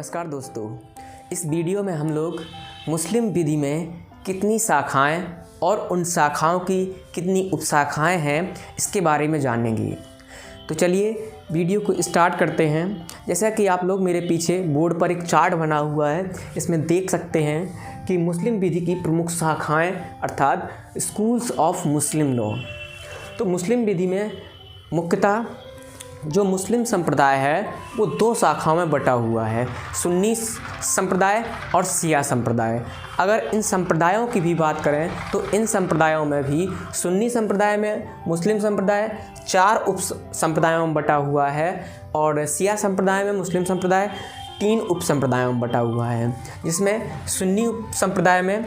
नमस्कार दोस्तों, इस वीडियो में हम लोग मुस्लिम विधि में कितनी शाखाएं और उन शाखाओं की कितनी उपशाखाएं हैं इसके बारे में जानेंगे। तो चलिए वीडियो को स्टार्ट करते हैं। जैसा कि आप लोग मेरे पीछे बोर्ड पर एक चार्ट बना हुआ है, इसमें देख सकते हैं कि मुस्लिम विधि की प्रमुख शाखाएं अर्थात स्कूल्स ऑफ मुस्लिम लॉ। तो मुस्लिम विधि में मुख्यतः जो मुस्लिम संप्रदाय है वो दो शाखाओं में बटा हुआ है, सुन्नी संप्रदाय और शिया संप्रदाय। अगर इन संप्रदायों की भी बात करें तो इन संप्रदायों में भी सुन्नी संप्रदाय में मुस्लिम संप्रदाय 4 उप संप्रदायों में बटा हुआ है और शिया संप्रदाय में मुस्लिम संप्रदाय 3 उप संप्रदायों में बटा हुआ है, जिसमें सुन्नी उप संप्रदाय में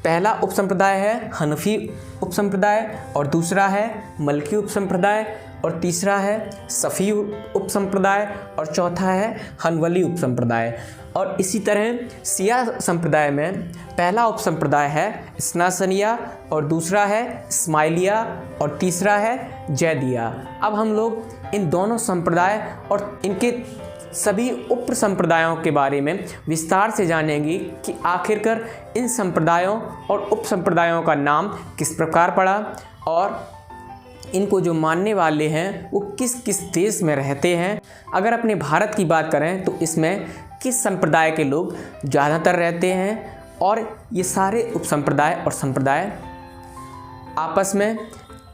पहला उप संप्रदाय है हनफी उप संप्रदाय और दूसरा है मलकी उप संप्रदाय और तीसरा है सफ़ी उप संप्रदाय और चौथा है हनवली उप संप्रदाय। और इसी तरह शिया संप्रदाय में पहला उप संप्रदाय है इस्नासनिया और दूसरा है इस्माइलिया और तीसरा है जैदिया। अब हम लोग इन दोनों संप्रदाय और इनके सभी उप संप्रदायों के बारे में विस्तार से जानेंगे कि आखिरकार इन संप्रदायों और उप संप्रदायों का नाम किस प्रकार पड़ा और इनको जो मानने वाले हैं वो किस किस देश में रहते हैं। अगर अपने भारत की बात करें तो इसमें किस संप्रदाय के लोग ज़्यादातर रहते हैं और ये सारे उप संप्रदाय और संप्रदाय आपस में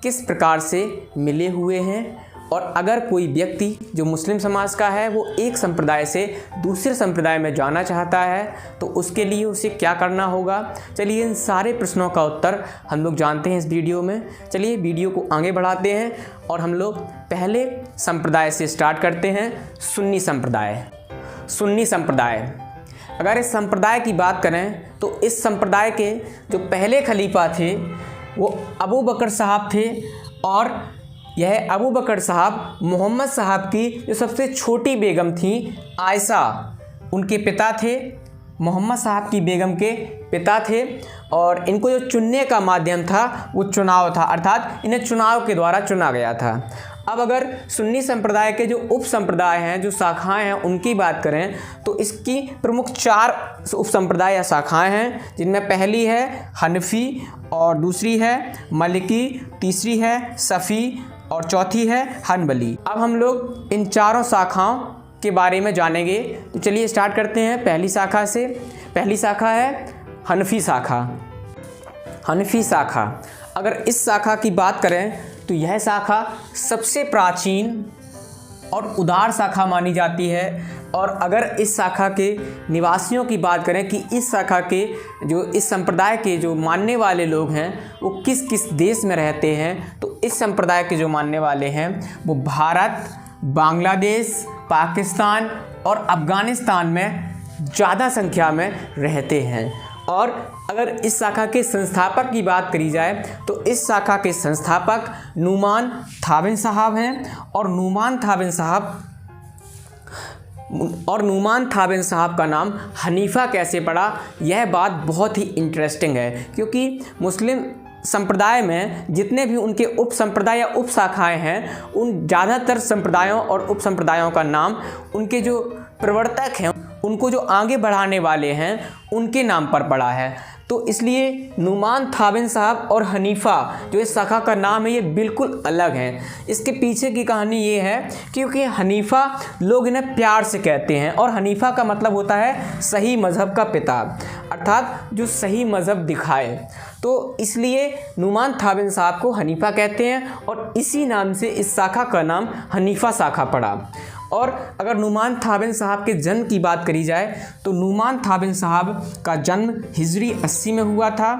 किस प्रकार से मिले हुए हैं। और अगर कोई व्यक्ति जो मुस्लिम समाज का है वो एक संप्रदाय से दूसरे संप्रदाय में जाना चाहता है तो उसके लिए उसे क्या करना होगा। चलिए इन सारे प्रश्नों का उत्तर हम लोग जानते हैं इस वीडियो में। चलिए वीडियो को आगे बढ़ाते हैं और हम लोग पहले संप्रदाय से स्टार्ट करते हैं, सुन्नी संप्रदाय। सुन्नी संप्रदाय, अगर इस संप्रदाय की बात करें तो इस संप्रदाय के जो पहले खलीफा थे वो अबू बकर साहब थे और यह अबू बकर साहब मोहम्मद साहब की जो सबसे छोटी बेगम थी आयशा उनके पिता थे, मोहम्मद साहब की बेगम के पिता थे। और इनको जो चुनने का माध्यम था वो चुनाव था, अर्थात इन्हें चुनाव के द्वारा चुना गया था। अब अगर सुन्नी संप्रदाय के जो उप संप्रदाय हैं, जो शाखाएं हैं, उनकी बात करें तो इसकी प्रमुख 4 उप संप्रदाय या शाखाएं हैं, जिनमें पहली है हनफी और दूसरी है मलिकी, तीसरी है सफ़ी और चौथी है हनबली। अब हम लोग इन चारों शाखाओं के बारे में जानेंगे। तो चलिए स्टार्ट करते हैं पहली शाखा से। पहली शाखा है हनफी शाखा। हनफी शाखा, अगर इस शाखा की बात करें तो यह शाखा सबसे प्राचीन और उदार शाखा मानी जाती है। और अगर इस शाखा के निवासियों की बात करें कि इस शाखा के जो इस संप्रदाय के जो मानने वाले लोग हैं वो किस किस देश में रहते हैं, तो इस संप्रदाय के जो मानने वाले हैं वो भारत, बांग्लादेश, पाकिस्तान और अफ़गानिस्तान में ज़्यादा संख्या में रहते हैं। और अगर इस शाखा के संस्थापक की बात करी जाए तो इस शाखा के संस्थापक नुमान थाबिन साहब हैं और नुमान थाबिन साहब का नाम हनीफ़ा कैसे पड़ा, यह बात बहुत ही इंटरेस्टिंग है, क्योंकि मुस्लिम संप्रदाय में जितने भी उनके उप संप्रदाय या उप शाखाएँ हैं उन ज़्यादातर संप्रदायों और उप संप्रदायों का नाम उनके जो प्रवर्तक हैं, उनको जो आगे बढ़ाने वाले हैं, उनके नाम पर पड़ा है। तो इसलिए नुमान थाबिन साहब और हनीफ़ा जो इस शाखा का नाम है ये बिल्कुल अलग हैं। इसके पीछे की कहानी ये है क्योंकि हनीफ़ा लोग इन्हें प्यार से कहते हैं और हनीफ़ा का मतलब होता है सही मज़हब का पिता, अर्थात जो सही मज़हब दिखाए। तो इसलिए नुमान थाबिन साहब को हनीफ़ा कहते हैं और इसी नाम से इस शाखा का नाम हनीफ़ा शाखा पड़ा। और अगर नुमान थाबिन साहब के जन्म की बात करी जाए तो नुमान थाबिन साहब का जन्म हिजरी 80 में हुआ था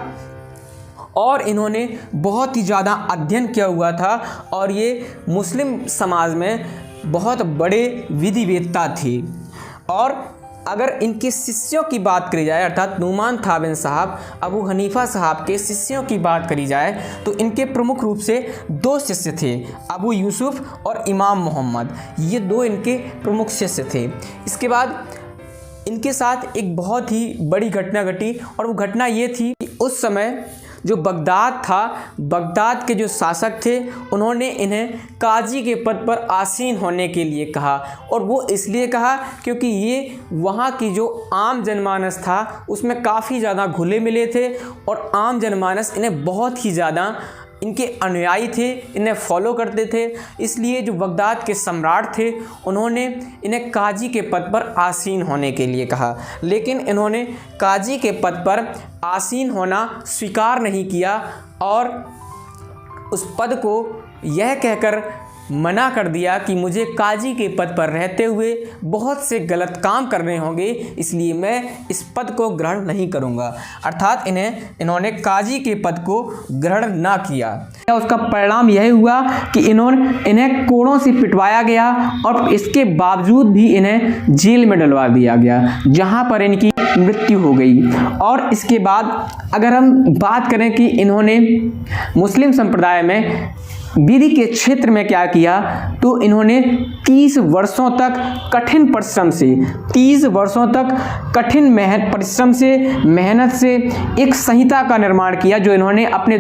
और इन्होंने बहुत ही ज़्यादा अध्ययन किया हुआ था और ये मुस्लिम समाज में बहुत बड़े विधिवेत्ता थे। और अगर इनके शिष्यों की बात करी जाए अर्थात नुमान थाबिन साहब अबू हनीफ़ा साहब के शिष्यों की बात करी जाए तो इनके प्रमुख रूप से 2 शिष्य थे, अबू यूसुफ और इमाम मोहम्मद। ये 2 इनके प्रमुख शिष्य थे। इसके बाद इनके साथ एक बहुत ही बड़ी घटना घटी और वो घटना ये थी कि उस समय जो बगदाद था, बगदाद के जो शासक थे, उन्होंने इन्हें काजी के पद पर आसीन होने के लिए कहा। और वो इसलिए कहा क्योंकि ये वहाँ की जो आम जनमानस था उसमें काफ़ी ज़्यादा घुले मिले थे और आम जनमानस इन्हें बहुत ही ज़्यादा इनके अनुयायी थे, इन्हें फॉलो करते थे। इसलिए जो बगदाद के सम्राट थे उन्होंने इन्हें काजी के पद पर आसीन होने के लिए कहा, लेकिन इन्होंने काजी के पद पर आसीन होना स्वीकार नहीं किया और उस पद को यह कहकर मना कर दिया कि मुझे काजी के पद पर रहते हुए बहुत से गलत काम करने होंगे, इसलिए मैं इस पद को ग्रहण नहीं करूंगा। अर्थात इन्होंने काजी के पद को ग्रहण ना किया। उसका परिणाम यह हुआ कि इन्हें कोड़ों से पिटवाया गया और इसके बावजूद भी इन्हें जेल में डलवा दिया गया, जहां पर इनकी मृत्यु हो गई। और इसके बाद अगर हम बात करें कि इन्होंने मुस्लिम संप्रदाय में विधि के क्षेत्र में क्या किया, तो इन्होंने 30 वर्षों तक कठिन परिश्रम से 30 वर्षों तक कठिन परिश्रम से मेहनत से एक संहिता का निर्माण किया, जो इन्होंने अपने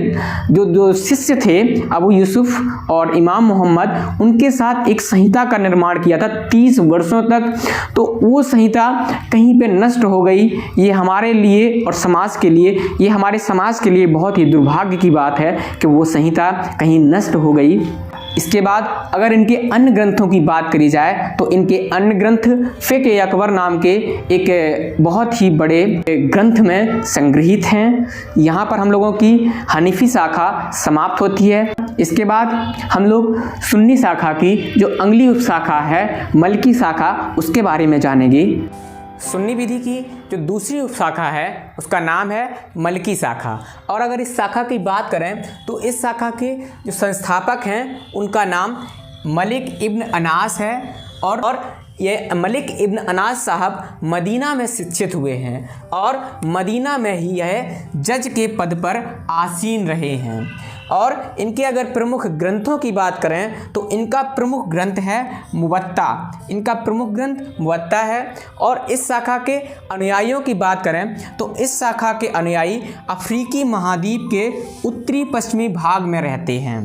जो शिष्य थे अबू यूसुफ और इमाम मोहम्मद, उनके साथ एक संहिता का निर्माण किया था 30 वर्षों तक। तो वो संहिता कहीं पे नष्ट हो गई। ये हमारे लिए और समाज के लिए, ये हमारे समाज के लिए बहुत ही दुर्भाग्य की बात है कि वो संहिता कहीं नष्ट हो गई। इसके बाद अगर इनके अन्य ग्रंथों की बात करी जाए तो इनके अन्य ग्रंथ फ़िक़्ह अकबर नाम के एक बहुत ही बड़े ग्रंथ में संग्रहित हैं। यहाँ पर हम लोगों की हनीफी शाखा समाप्त होती है। इसके बाद हम लोग सुन्नी शाखा की जो अगली उपशाखा है मलकी शाखा, उसके बारे में जानेंगे। सुन्नी विधि की जो दूसरी उपशाखा है उसका नाम है मलकी शाखा। और अगर इस शाखा की बात करें तो इस शाखा के जो संस्थापक हैं उनका नाम मलिक इब्न अनास है। और ये मलिक इब्न अनास साहब मदीना में शिक्षित हुए हैं और मदीना में ही यह जज के पद पर आसीन रहे हैं। और इनके अगर प्रमुख ग्रंथों की बात करें तो इनका प्रमुख ग्रंथ है मुवत्ता। इनका प्रमुख ग्रंथ मुवत्ता है। और इस शाखा के अनुयायियों की बात करें तो इस शाखा के अनुयायी अफ्रीकी महाद्वीप के उत्तरी पश्चिमी भाग में रहते हैं।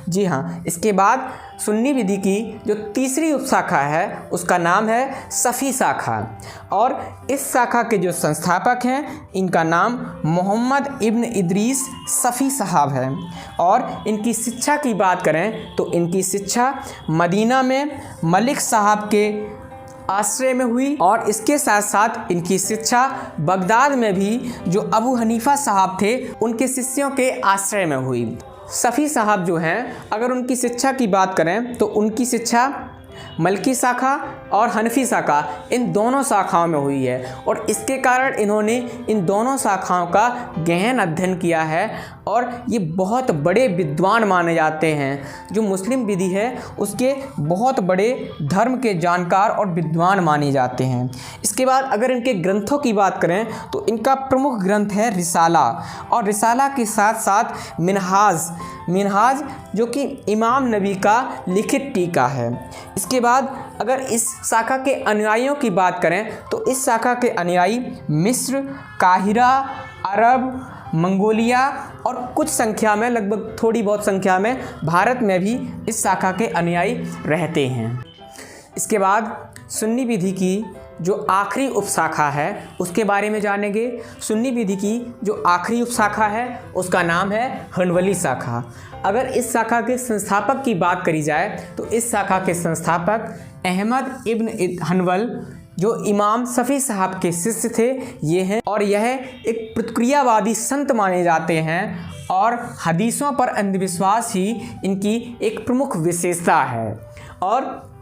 जी हाँ। इसके बाद सुन्नी विधि की जो तीसरी उपशाखा है उसका नाम है सफ़ी शाखा। और इस शाखा के जो संस्थापक हैं इनका नाम मोहम्मद इब्न इदरीस सफ़ी साहब है। और इनकी शिक्षा की बात करें तो इनकी शिक्षा मदीना में मलिक साहब के आश्रय में हुई और इसके साथ साथ इनकी शिक्षा बगदाद में भी जो अबू हनीफा साहब थे उनके शिष्यों के आश्रय में हुई। सफ़ी साहब जो हैं, अगर उनकी शिक्षा की बात करें तो उनकी शिक्षा मलकी शाखा और हनफी शाखा इन दोनों शाखाओं में हुई है। और इसके कारण इन्होंने इन दोनों शाखाओं का गहन अध्ययन किया है और ये बहुत बड़े विद्वान माने जाते हैं। जो मुस्लिम विधि है उसके बहुत बड़े धर्म के जानकार और विद्वान माने जाते हैं। इसके बाद अगर इनके ग्रंथों की बात करें तो इनका प्रमुख ग्रंथ है रिसाला। और रिसाला के साथ साथ मिनहाज जो कि इमाम नबी का लिखित टीका है। इसके बाद अगर इस शाखा के अनुयायियों की बात करें तो इस शाखा के अनुयायी मिस्र, काहिरा, अरब, मंगोलिया और कुछ संख्या में, लगभग थोड़ी बहुत संख्या में भारत में भी इस शाखा के अनुयायी रहते हैं। इसके बाद सुन्नी विधि की जो आखिरी उपशाखा है उसके बारे में जानेंगे। सुन्नी विधि की जो आखिरी उपशाखा है उसका नाम है हनवली शाखा। अगर इस शाखा के संस्थापक की बात करी जाए तो इस शाखा के संस्थापक अहमद इब्न हनबल जो इमाम सफ़ी साहब के शिष्य थे ये हैं। और यह एक प्रतिक्रियावादी संत माने जाते हैं और हदीसों पर अंधविश्वास ही इनकी एक प्रमुख विशेषता है। और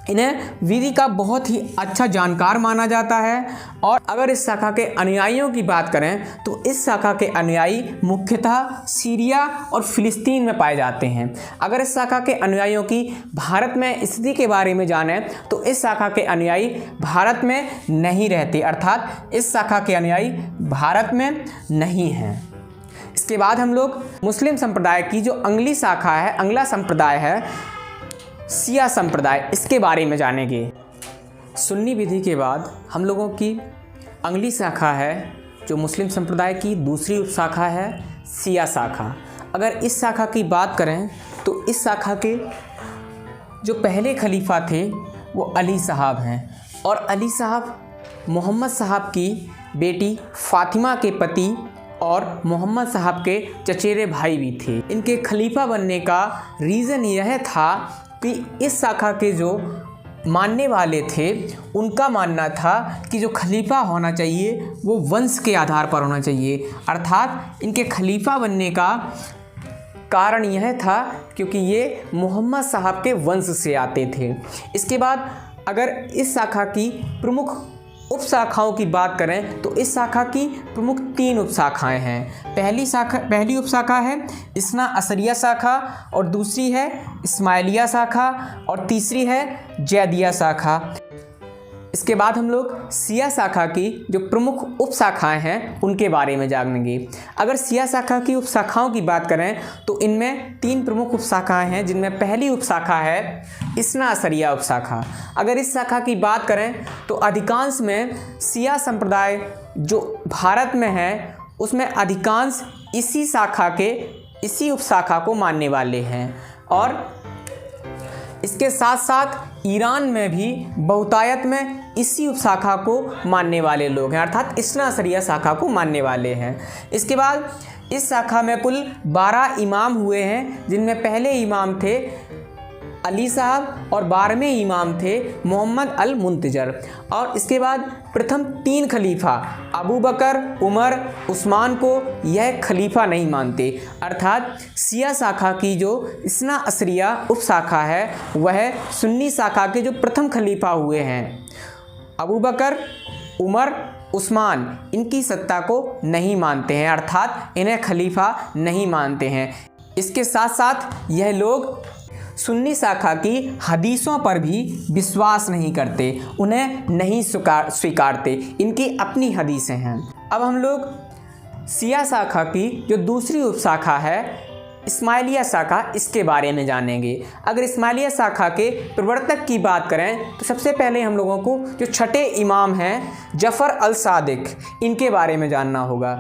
इन्हें विधि का बहुत ही अच्छा जानकार माना जाता है। और अगर इस शाखा के अनुयायियों की बात करें तो इस शाखा के अनुयायी मुख्यतः सीरिया और फ़िलिस्तीन में पाए जाते हैं। अगर इस शाखा के अनुयायियों की भारत में स्थिति के बारे में जानें तो इस शाखा के अनुयायी भारत में नहीं रहते, अर्थात इस शाखा के अनुयायी भारत में नहीं हैं। इसके बाद हम लोग मुस्लिम संप्रदाय की जो अगली शाखा है, अगला संप्रदाय है शिया संप्रदाय, इसके बारे में जानेंगे। सुन्नी विधि के बाद हम लोगों की अगली शाखा है जो मुस्लिम संप्रदाय की दूसरी उपशाखा है शिया शाखा। अगर इस शाखा की बात करें तो इस शाखा के जो पहले खलीफा थे वो अली साहब हैं, और अली साहब मोहम्मद साहब की बेटी फ़ातिमा के पति और मोहम्मद साहब के चचेरे भाई भी थे। इनके खलीफा बनने का रीज़न यह था कि इस शाखा के जो मानने वाले थे उनका मानना था कि जो खलीफा होना चाहिए वो वंश के आधार पर होना चाहिए, अर्थात इनके खलीफा बनने का कारण यह था क्योंकि ये मोहम्मद साहब के वंश से आते थे। इसके बाद अगर इस शाखा की प्रमुख उपशाखाओं की बात करें तो इस शाखा की प्रमुख 3 उपशाखाएं हैं। पहली उपशाखा है इस्ना असरिया शाखा, और दूसरी है इस्माइलिया शाखा, और तीसरी है जैदिया शाखा। इसके बाद हम लोग शिया शाखा की जो प्रमुख उपशाखाएं हैं उनके बारे में जानेंगे। अगर शिया शाखा की उपशाखाओं की बात करें तो इनमें 3 प्रमुख उपशाखाएं हैं, जिनमें पहली उपशाखा है इस्ना असरिया उपशाखा। अगर इस शाखा की बात करें तो अधिकांश में शिया संप्रदाय जो भारत में है उसमें अधिकांश इसी उपशाखा को मानने वाले हैं, और इसके साथ साथ ईरान में भी बहुतायत में इसी उपशाखा को मानने वाले लोग हैं, अर्थात इस्ना असरिया शाखा को मानने वाले हैं। इसके बाद इस शाखा में कुल 12 इमाम हुए हैं, जिनमें पहले इमाम थे अली साहब और 12वें इमाम थे मोहम्मद अल मुंतजर। और इसके बाद प्रथम 3 खलीफा अबू बकर, उमर, उस्मान को यह खलीफा नहीं मानते, अर्थात शिया शाखा की जो इस्ना असरिया उपशाखा है वह सुन्नी शाखा के जो प्रथम खलीफा हुए हैं अबू बकर, उमर, उस्मान, इनकी सत्ता को नहीं मानते हैं, अर्थात इन्हें खलीफा नहीं मानते हैं। इसके साथ साथ यह लोग सुन्नी शाखा की हदीसों पर भी विश्वास नहीं करते, उन्हें नहीं स्वीकारते, इनकी अपनी हदीसें हैं। अब हम लोग शिया शाखा की जो दूसरी उपशाखा है इस्माइलिया शाखा, इसके बारे में जानेंगे। अगर इस्माइलिया शाखा के प्रवर्तक की बात करें तो सबसे पहले हम लोगों को जो छठे इमाम हैं जफ़र अल सादिक, इनके बारे में जानना होगा।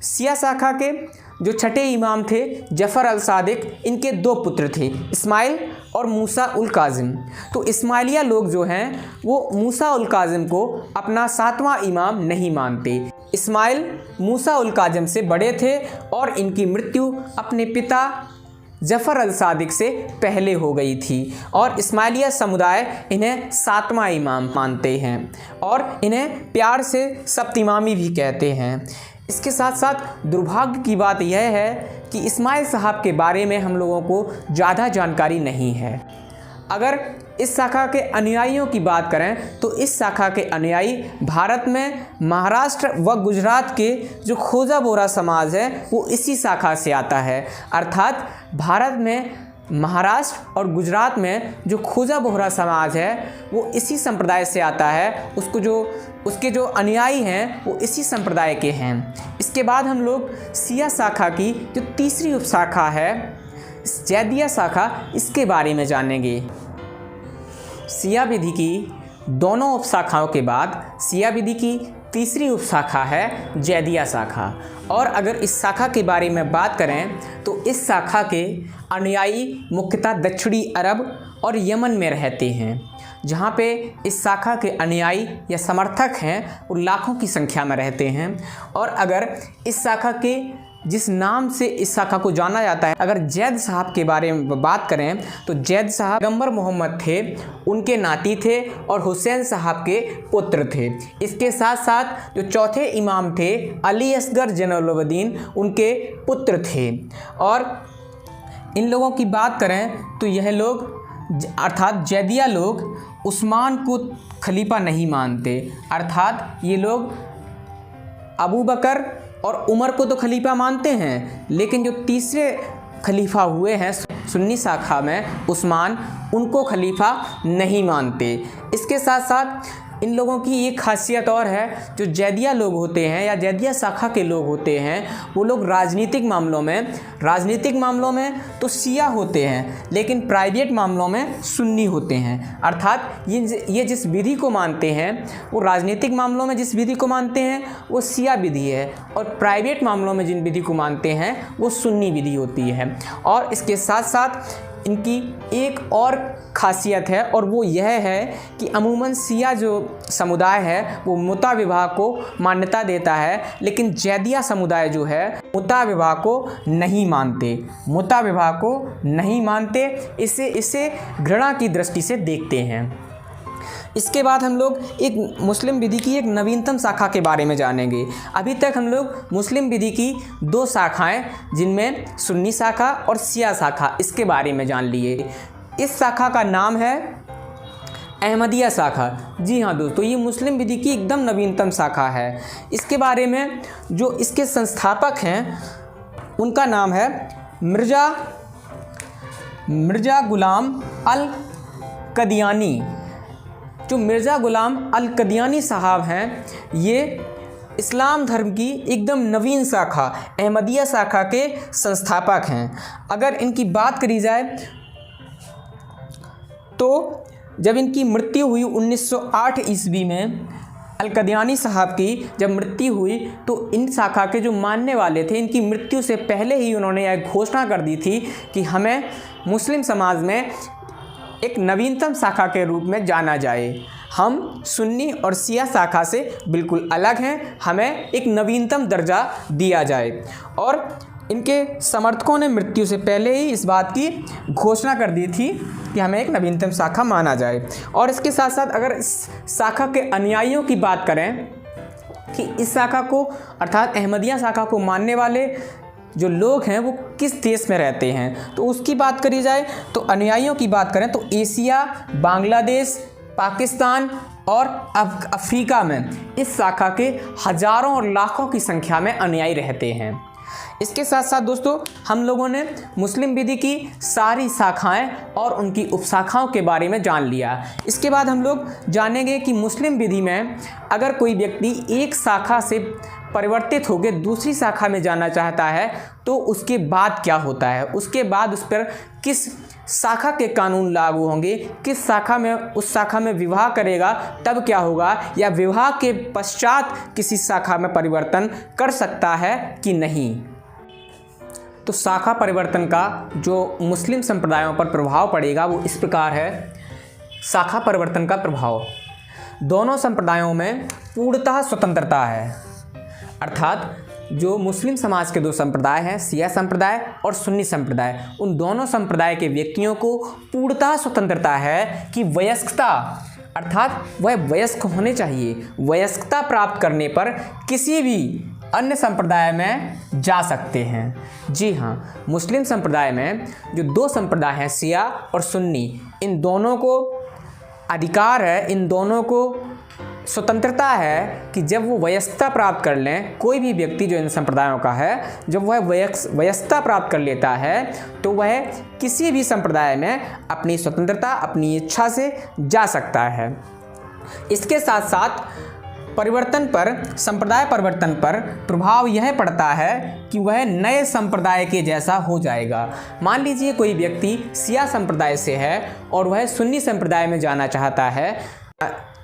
शिया शाखा के जो छठे इमाम थे जफ़र अल सादिक, इनके 2 पुत्र थे इस्माइल और मूसा उल काज़िम। तो इस्माइलिया लोग जो हैं वो मूसा उल काज़िम को अपना 7वां इमाम नहीं मानते। इस्माइल मूसा उल काज़िम से बड़े थे और इनकी मृत्यु अपने पिता जफ़र अल सादिक से पहले हो गई थी, और इस्माइलिया समुदाय इन्हें 7वां इमाम मानते हैं और इन्हें प्यार से सप्त इमामी भी कहते हैं। इसके साथ साथ दुर्भाग्य की बात यह है कि इस्माइल साहब के बारे में हम लोगों को ज़्यादा जानकारी नहीं है। अगर इस शाखा के अनुयायियों की बात करें तो इस शाखा के अनुयायी भारत में महाराष्ट्र व गुजरात के जो खोजा बोरा समाज है वो इसी शाखा से आता है, अर्थात भारत में महाराष्ट्र और गुजरात में जो खोजा बोहरा समाज है वो इसी संप्रदाय से आता है, उसके जो अनुयायी हैं वो इसी संप्रदाय के हैं। इसके बाद हम लोग शिया शाखा की जो तीसरी उपशाखा है जैदिया शाखा, इसके बारे में जानेंगे। शिया विधि की दोनों उपशाखाओं के बाद शिया विधि की तीसरी उपशाखा है जैदिया शाखा, और अगर इस शाखा के बारे में बात करें तो इस शाखा के अनुयायी मुख्यतः दक्षिणी अरब और यमन में रहते हैं, जहाँ पे इस शाखा के अनुयायी या समर्थक हैं वो लाखों की संख्या में रहते हैं। और अगर इस शाखा के जिस नाम से इस शाखा को जाना जाता है, अगर जैद साहब के बारे में बात करें तो जैद साहब पैगंबर मोहम्मद थे, उनके नाती थे और हुसैन साहब के पुत्र थे। इसके साथ साथ जो चौथे इमाम थे अली असगर जैनुलब्दीन, उनके पुत्र थे। और इन लोगों की बात करें तो यह लोग अर्थात जैदिया लोग उस्मान को खलीफा नहीं मानते, अर्थात ये लोग अबू बकर और उमर को तो खलीफा मानते हैं, लेकिन जो तीसरे खलीफा हुए हैं सुन्नी शाखा में उस्मान, उनको खलीफा नहीं मानते। इसके साथ साथ इन लोगों की एक खासियत और है, जो जैदिया लोग होते हैं या जैदिया शाखा के लोग होते हैं, वो लोग राजनीतिक मामलों में तो शिया होते हैं, लेकिन प्राइवेट मामलों में सुन्नी होते हैं। अर्थात ये जिस विधि को मानते हैं, वो राजनीतिक मामलों में जिस विधि को मानते हैं वो शिया विधि है, और प्राइवेट मामलों में जिन विधि को मानते हैं वो सुन्नी विधि होती है। और इसके साथ साथ इनकी एक और खासियत है, और वो यह है कि अमूमन शिया जो समुदाय है वो मुता विवाह को मान्यता देता है, लेकिन जैदिया समुदाय जो है मुता विवाह को नहीं मानते, इसे घृणा की दृष्टि से देखते हैं। इसके बाद हम लोग एक मुस्लिम विधि की एक नवीनतम शाखा के बारे में जानेंगे। अभी तक हम लोग मुस्लिम विधि की 2 शाखाएं, जिनमें सुन्नी शाखा और शिया शाखा, इसके बारे में जान लिए। इस शाखा का नाम है अहमदिया शाखा। जी हाँ दोस्तों, ये मुस्लिम विधि की एकदम नवीनतम शाखा है। इसके बारे में जो इसके संस्थापक हैं उनका नाम है मिर्ज़ा गुलाम अल कदियानी। जो मिर्ज़ा गुलाम अल कदियानी साहब हैं, ये इस्लाम धर्म की एकदम नवीन शाखा अहमदिया शाखा के संस्थापक हैं। अगर इनकी बात करी जाए तो जब इनकी मृत्यु हुई 1908 ईस्वी में, अल कदियानी साहब की जब मृत्यु हुई, तो इन शाखा के जो मानने वाले थे, इनकी मृत्यु से पहले ही उन्होंने यह घोषणा कर दी थी कि हमें मुस्लिम समाज में एक नवीनतम शाखा के रूप में जाना जाए। हम सुन्नी और शिया शाखा से बिल्कुल अलग हैं, हमें एक नवीनतम दर्जा दिया जाए। और इनके समर्थकों ने मृत्यु से पहले ही इस बात की घोषणा कर दी थी कि हमें एक नवीनतम शाखा माना जाए। और इसके साथ साथ अगर इस शाखा के अनुयायियों की बात करें कि इस शाखा को अर्थात अहमदिया शाखा को मानने वाले जो लोग हैं वो किस देश में रहते हैं, तो उसकी बात करी जाए तो अनुयायियों की बात करें तो एशिया, बांग्लादेश, पाकिस्तान और अफ्रीका में इस शाखा के हज़ारों और लाखों की संख्या में अनुयायी रहते हैं। इसके साथ साथ दोस्तों, हम लोगों ने मुस्लिम विधि की सारी शाखाएं और उनकी उपशाखाओं के बारे में जान लिया। इसके बाद हम लोग जानेंगे कि मुस्लिम विधि में अगर कोई व्यक्ति एक शाखा से परिवर्तित होकर दूसरी शाखा में जाना चाहता है तो उसके बाद क्या होता है, उसके बाद उस पर किस शाखा के कानून लागू होंगे, किस शाखा में उस शाखा में विवाह करेगा तब क्या होगा, या विवाह के पश्चात किसी शाखा में परिवर्तन कर सकता है कि नहीं। तो शाखा परिवर्तन का जो मुस्लिम संप्रदायों पर प्रभाव पड़ेगा वो इस प्रकार है। शाखा परिवर्तन का प्रभाव, दोनों संप्रदायों में पूर्णतः स्वतंत्रता है। अर्थात जो मुस्लिम समाज के 2 संप्रदाय हैं, शिया संप्रदाय और सुन्नी संप्रदाय, उन दोनों संप्रदाय के व्यक्तियों को पूर्णतः स्वतंत्रता है कि वयस्कता अर्थात वह वयस्क होने चाहिए, वयस्कता प्राप्त करने पर किसी भी अन्य संप्रदाय में जा सकते हैं। जी हाँ, मुस्लिम संप्रदाय में जो 2 संप्रदाय हैं, शिया और सुन्नी, इन दोनों को अधिकार है, इन दोनों को स्वतंत्रता है कि जब वो वयस्कता प्राप्त कर लें, कोई भी व्यक्ति जो इन संप्रदायों का है, जब वह वयस्कता प्राप्त कर लेता है तो वह किसी भी संप्रदाय में अपनी स्वतंत्रता, अपनी इच्छा से जा सकता है। इसके साथ साथ संप्रदाय परिवर्तन पर प्रभाव यह पड़ता है कि वह नए संप्रदाय के जैसा हो जाएगा। मान लीजिए कोई व्यक्ति शिया संप्रदाय से है और वह सुन्नी संप्रदाय में जाना चाहता है,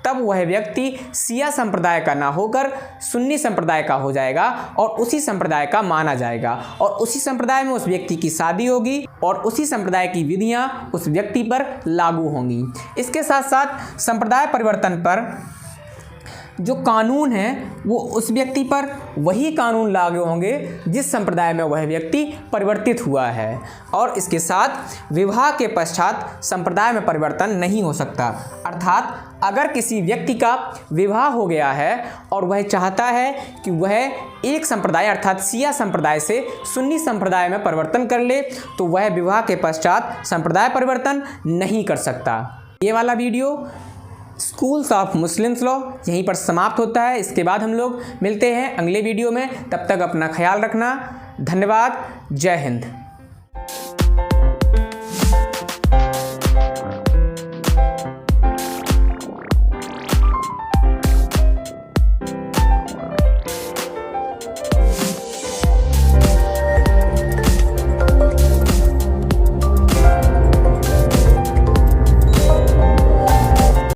तब वह व्यक्ति शिया संप्रदाय का ना होकर सुन्नी संप्रदाय का हो जाएगा और उसी संप्रदाय का माना जाएगा, और उसी संप्रदाय में उस व्यक्ति की शादी होगी और उसी संप्रदाय की विधियां उस व्यक्ति पर लागू होंगी। इसके साथ साथ संप्रदाय परिवर्तन पर जो कानून है वो उस व्यक्ति पर वही कानून लागू होंगे जिस संप्रदाय में वह व्यक्ति परिवर्तित हुआ है, और इसके साथ विवाह के पश्चात संप्रदाय में परिवर्तन नहीं हो सकता। अर्थात अगर किसी व्यक्ति का विवाह हो गया है और वह चाहता है कि वह एक संप्रदाय अर्थात शिया संप्रदाय से सुन्नी संप्रदाय में परिवर्तन कर ले, तो वह विवाह के पश्चात संप्रदाय परिवर्तन नहीं कर सकता। ये वाला video schools of Muslims law यहीं पर समाप्त होता है। इसके बाद हम लोग मिलते हैं अगले वीडियो में, तब तक अपना ख्याल रखना। धन्यवाद। जय हिंद।